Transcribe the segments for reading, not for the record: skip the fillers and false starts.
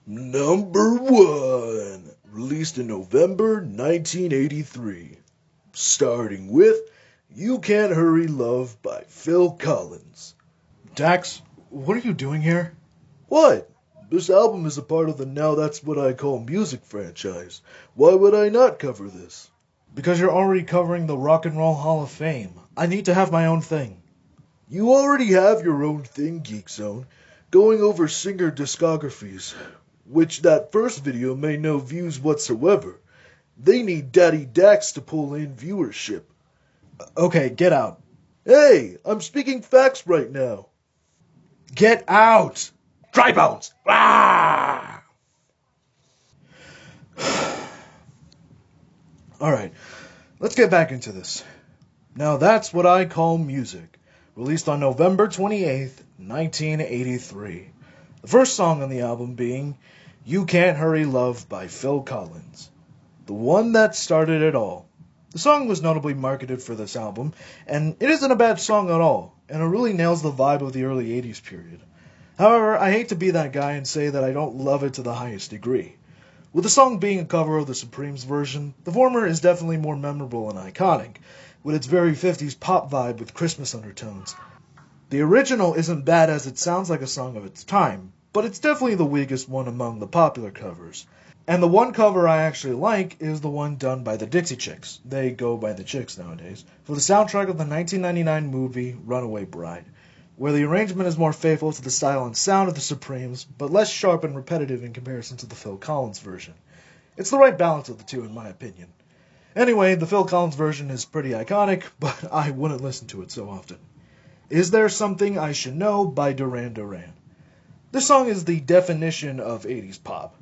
Number 1, released in November 1983. Starting with You Can't Hurry Love by Phil Collins. Dax, what are you doing here? What? This album is a part of the Now That's What I Call Music franchise. Why would I not cover this? Because you're already covering the Rock and Roll Hall of Fame. I need to have my own thing. You already have your own thing, Geek Zone, going over singer discographies, which that first video made no views whatsoever. They need Daddy Dax to pull in viewership. Okay, get out. Hey, I'm speaking facts right now. Get out! Dry bones! Ah! Alright, let's get back into this. Now That's What I Call Music, released on November 28th, 1983. The first song on the album being You Can't Hurry Love by Phil Collins, the one that started it all. The song was notably marketed for this album, and it isn't a bad song at all, and it really nails the vibe of the early 80s period. However, I hate to be that guy and say that I don't love it to the highest degree. With the song being a cover of the Supremes version, the former is definitely more memorable and iconic, with its very 50s pop vibe with Christmas undertones. The original isn't bad as it sounds like a song of its time, but it's definitely the weakest one among the popular covers. And the one cover I actually like is the one done by the Dixie Chicks, they go by the Chicks nowadays, for the soundtrack of the 1999 movie Runaway Bride, where the arrangement is more faithful to the style and sound of the Supremes, but less sharp and repetitive in comparison to the Phil Collins version. It's the right balance of the two in my opinion. Anyway, the Phil Collins version is pretty iconic, but I wouldn't listen to it so often. Is There Something I Should Know by Duran Duran. This song is the definition of 80s pop.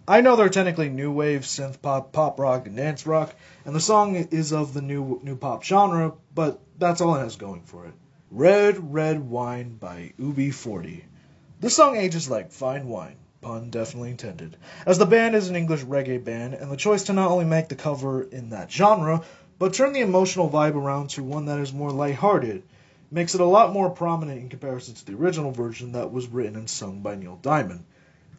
I know they're technically new wave, synth pop, pop rock, and dance rock, and the song is of the new pop genre, but that's all it has going for it. Red, Red Wine by UB40. This song ages like fine wine, pun definitely intended, as the band is an English reggae band, and the choice to not only make the cover in that genre, but turn the emotional vibe around to one that is more lighthearted, makes it a lot more prominent in comparison to the original version that was written and sung by Neil Diamond.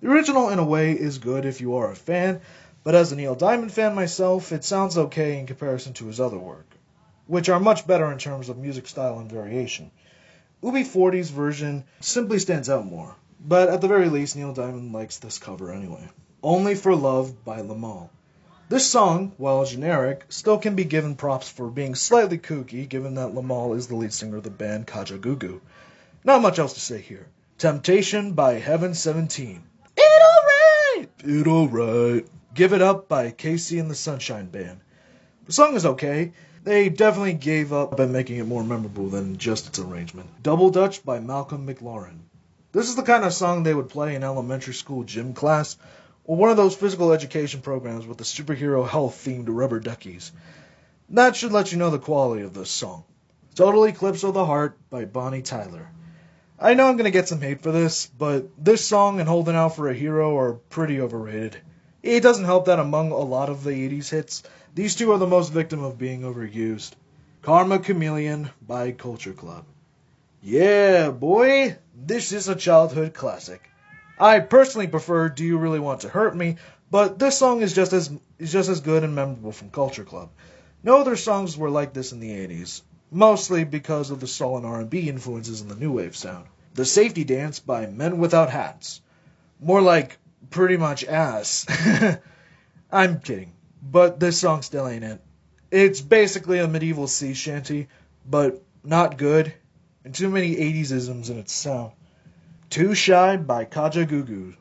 The original, in a way, is good if you are a fan, but as a Neil Diamond fan myself, it sounds okay in comparison to his other work, which are much better in terms of music style and variation. UB40's version simply stands out more, but at the very least, Neil Diamond likes this cover anyway. Only for Love by Lamal. This song, while generic, still can be given props for being slightly kooky, given that Lamal is the lead singer of the band Kajagoogoo. Not much else to say here. Temptation by Heaven 17. It alright. Give It Up by Casey and the Sunshine Band. The song is okay. They definitely gave up by making it more memorable than just its arrangement. Double Dutch by Malcolm McLaren. This is the kind of song they would play in elementary school gym class, or one of those physical education programs with the superhero health-themed rubber duckies. That should let you know the quality of this song. Total Eclipse of the Heart by Bonnie Tyler. I know I'm going to get some hate for this, but this song and Holding Out for a Hero are pretty overrated. It doesn't help that among a lot of the 80s hits, these two are the most victim of being overused. Karma Chameleon by Culture Club. Yeah, boy, this is a childhood classic. I personally prefer Do You Really Want to Hurt Me, but this song is just as good and memorable from Culture Club. No other songs were like this in the 80s, mostly because of the soul and R&B influences in the new wave sound. The Safety Dance by Men Without Hats. More like pretty much ass. I'm kidding, but this song still ain't it. It's basically a medieval sea shanty, but not good, and too many 80s isms in its sound. Too Shy by Kajagoogoo.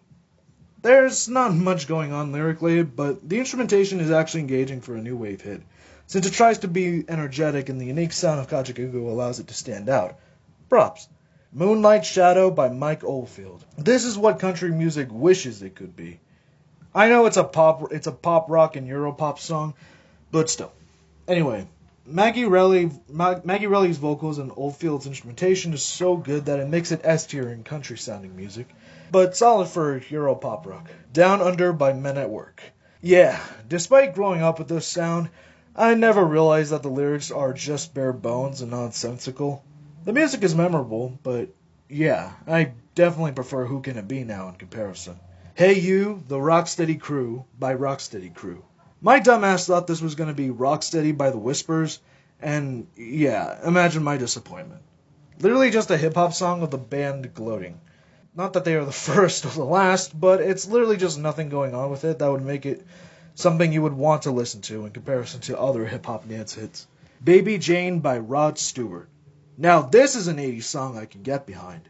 There's not much going on lyrically, but the instrumentation is actually engaging for a new wave hit, since it tries to be energetic and the unique sound of Kajagoogoo allows it to stand out. Props. Moonlight Shadow by Mike Oldfield. This is what country music wishes it could be. I know it's a pop rock and Europop song, but still. Anyway, Maggie Reilly's vocals and Oldfield's instrumentation is so good that it makes it S tier in country sounding music, but solid for Europop rock. Down Under by Men at Work. Yeah, despite growing up with this sound, I never realized that the lyrics are just bare bones and nonsensical. The music is memorable, but yeah, I definitely prefer Who Can It Be now in comparison. Hey You, The Rocksteady Crew by Rocksteady Crew. My dumbass thought this was going to be Rocksteady by The Whispers, and yeah, imagine my disappointment. Literally just a hip-hop song of the band gloating. Not that they are the first or the last, but it's literally just nothing going on with it that would make it something you would want to listen to in comparison to other hip-hop dance hits. Baby Jane by Rod Stewart. Now this is an 80s song I can get behind.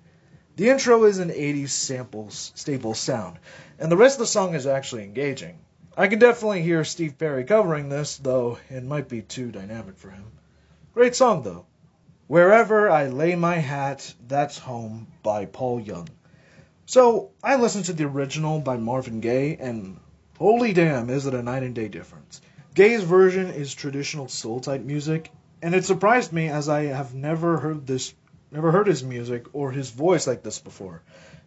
The intro is an 80s staple sound, and the rest of the song is actually engaging. I can definitely hear Steve Perry covering this, though it might be too dynamic for him. Great song though. Wherever I Lay My Hat, That's Home by Paul Young. So, I listened to the original by Marvin Gaye, and holy damn, is it a night and day difference. Gaye's version is traditional soul type music, and it surprised me as I have never heard his music or his voice like this before.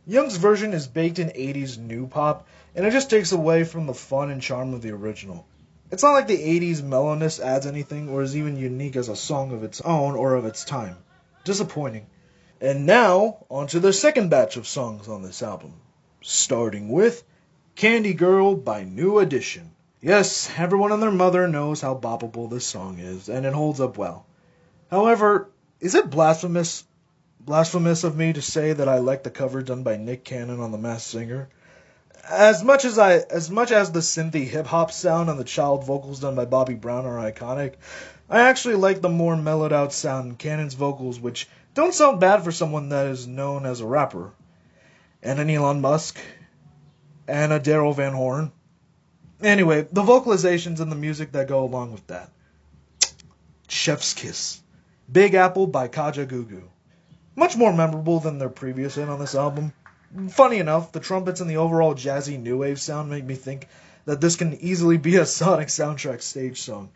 Young's version is baked in 80s new pop, and it just takes away from the fun and charm of the original. It's not like the 80s mellowness adds anything or is even unique as a song of its own or of its time. Disappointing. And now, on to the second batch of songs on this album. Starting with Candy Girl by New Edition. Yes, everyone and their mother knows how boppable this song is, and it holds up well. However, is it blasphemous of me to say that I like the cover done by Nick Cannon on The Masked Singer? As much as the synthy hip hop sound and the child vocals done by Bobby Brown are iconic, I actually like the more mellowed out sound in Cannon's vocals, which don't sound bad for someone that is known as a rapper. And an Elon Musk. And a Daryl Van Horn. Anyway, the vocalizations and the music that go along with that. Chef's Kiss. Big Apple by Kaja Gugu. Much more memorable than their previous hit on this album. Funny enough, the trumpets and the overall jazzy new wave sound make me think that this can easily be a Sonic soundtrack stage song.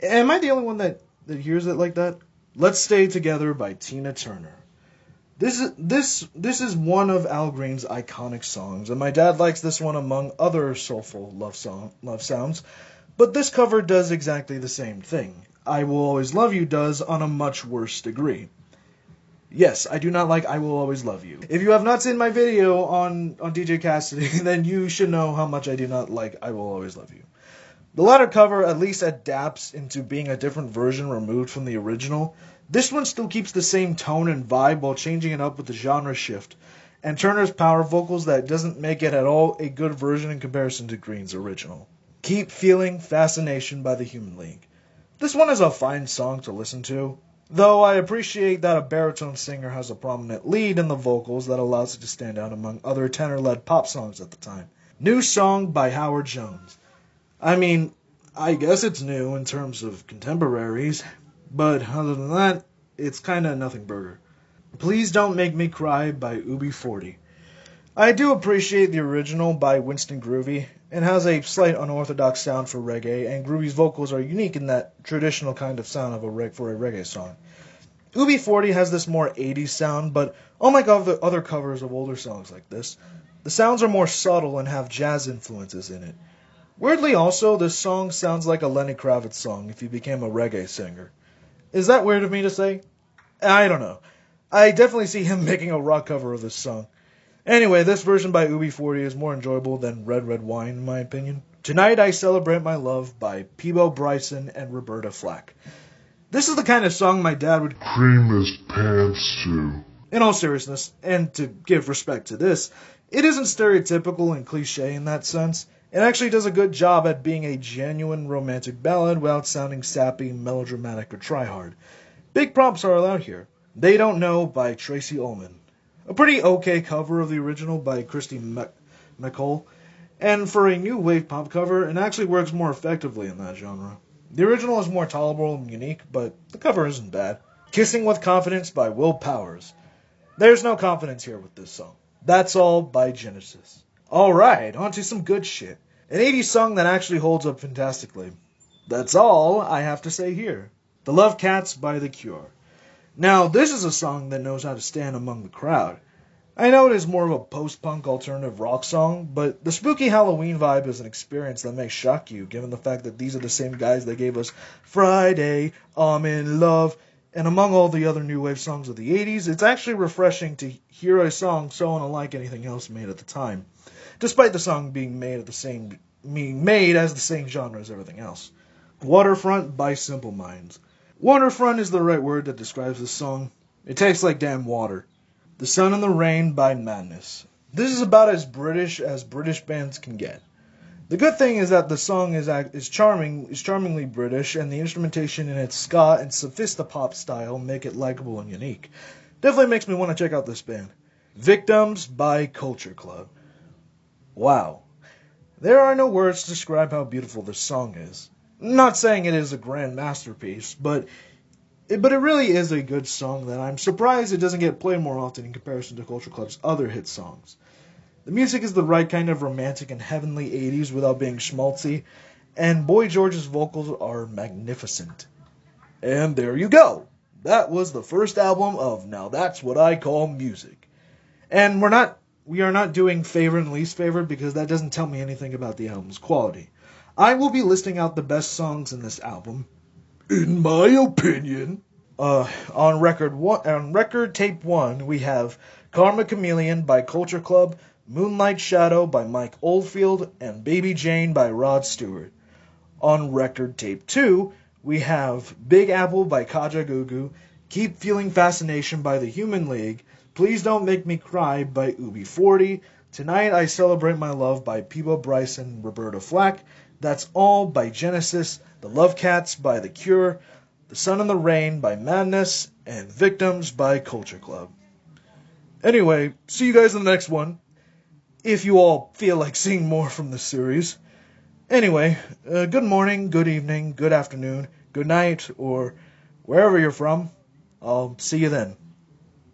Am I the only one that hears it like that? Let's Stay Together by Tina Turner. This is one of Al Green's iconic songs, and my dad likes this one among other soulful love sounds, but this cover does exactly the same thing. I Will Always Love You does on a much worse degree. Yes, I do not like I Will Always Love You. If you have not seen my video on DJ Cassidy, then you should know how much I do not like I Will Always Love You. The latter cover at least adapts into being a different version removed from the original. This one still keeps the same tone and vibe while changing it up with the genre shift, and Turner's power vocals that doesn't make it at all a good version in comparison to Green's original. Keep Feeling Fascination by the Human League. This one is a fine song to listen to, though I appreciate that a baritone singer has a prominent lead in the vocals that allows it to stand out among other tenor-led pop songs at the time. New Song by Howard Jones. I mean, I guess it's new in terms of contemporaries, but other than that, it's kinda nothing burger. Please Don't Make Me Cry by UB40. I do appreciate the original by Winston Groovy. It has a slight unorthodox sound for reggae, and Groovy's vocals are unique in that traditional kind of sound for a reggae song. UB40 has this more 80s sound, but unlike other covers of older songs like this, the sounds are more subtle and have jazz influences in it. Weirdly also, this song sounds like a Lenny Kravitz song if he became a reggae singer. Is that weird of me to say? I don't know. I definitely see him making a rock cover of this song. Anyway, this version by UB40 is more enjoyable than Red Red Wine in my opinion. Tonight I Celebrate My Love by Peebo Bryson and Roberta Flack. This is the kind of song my dad would cream his pants to. In all seriousness, and to give respect to this, it isn't stereotypical and cliche in that sense. It actually does a good job at being a genuine romantic ballad without sounding sappy, melodramatic, or try-hard. Big props are allowed here. They Don't Know by Tracy Ullman. A pretty okay cover of the original by Christy McCall, and for a new wave pop cover, it actually works more effectively in that genre. The original is more tolerable and unique, but the cover isn't bad. Kissing with Confidence by Will Powers. There's no confidence here with this song. That's All by Genesis. Alright, on to some good shit. An 80s song that actually holds up fantastically. That's all I have to say here. The Love Cats by The Cure. Now, this is a song that knows how to stand among the crowd. I know it is more of a post-punk alternative rock song, but the spooky Halloween vibe is an experience that may shock you, given the fact that these are the same guys that gave us Friday, I'm in Love, and among all the other new wave songs of the 80s, it's actually refreshing to hear a song so unlike anything else made at the time. despite the song being made as the same genre as everything else. Waterfront by Simple Minds. Waterfront is the right word that describes this song. It tastes like damn water. The Sun and the Rain by Madness. This is about as British bands can get. The good thing is that the song is charmingly British, and the instrumentation in its ska and sophistopop style make it likable and unique. Definitely makes me want to check out this band. Victims by Culture Club. Wow. There are no words to describe how beautiful this song is. I'm not saying it is a grand masterpiece, but it really is a good song that I'm surprised it doesn't get played more often in comparison to Culture Club's other hit songs. The music is the right kind of romantic and heavenly 80s without being schmaltzy, and Boy George's vocals are magnificent. And there you go. That was the first album of Now That's What I Call Music. And we are not doing favorite and least favorite because that doesn't tell me anything about the album's quality. I will be listing out the best songs in this album, in my opinion. On record tape 1, we have Karma Chameleon by Culture Club, Moonlight Shadow by Mike Oldfield, and Baby Jane by Rod Stewart. On record tape 2, we have Big Apple by Kaja Gugu, Keep Feeling Fascination by The Human League, Please Don't Make Me Cry by UB40, Tonight I Celebrate My Love by Peebo Bryce and Roberta Flack, That's All by Genesis, The Love Cats by The Cure, The Sun and the Rain by Madness, and Victims by Culture Club. Anyway, see you guys in the next one, if you all feel like seeing more from this series. Anyway, good morning, good evening, good afternoon, good night, or wherever you're from. I'll see you then.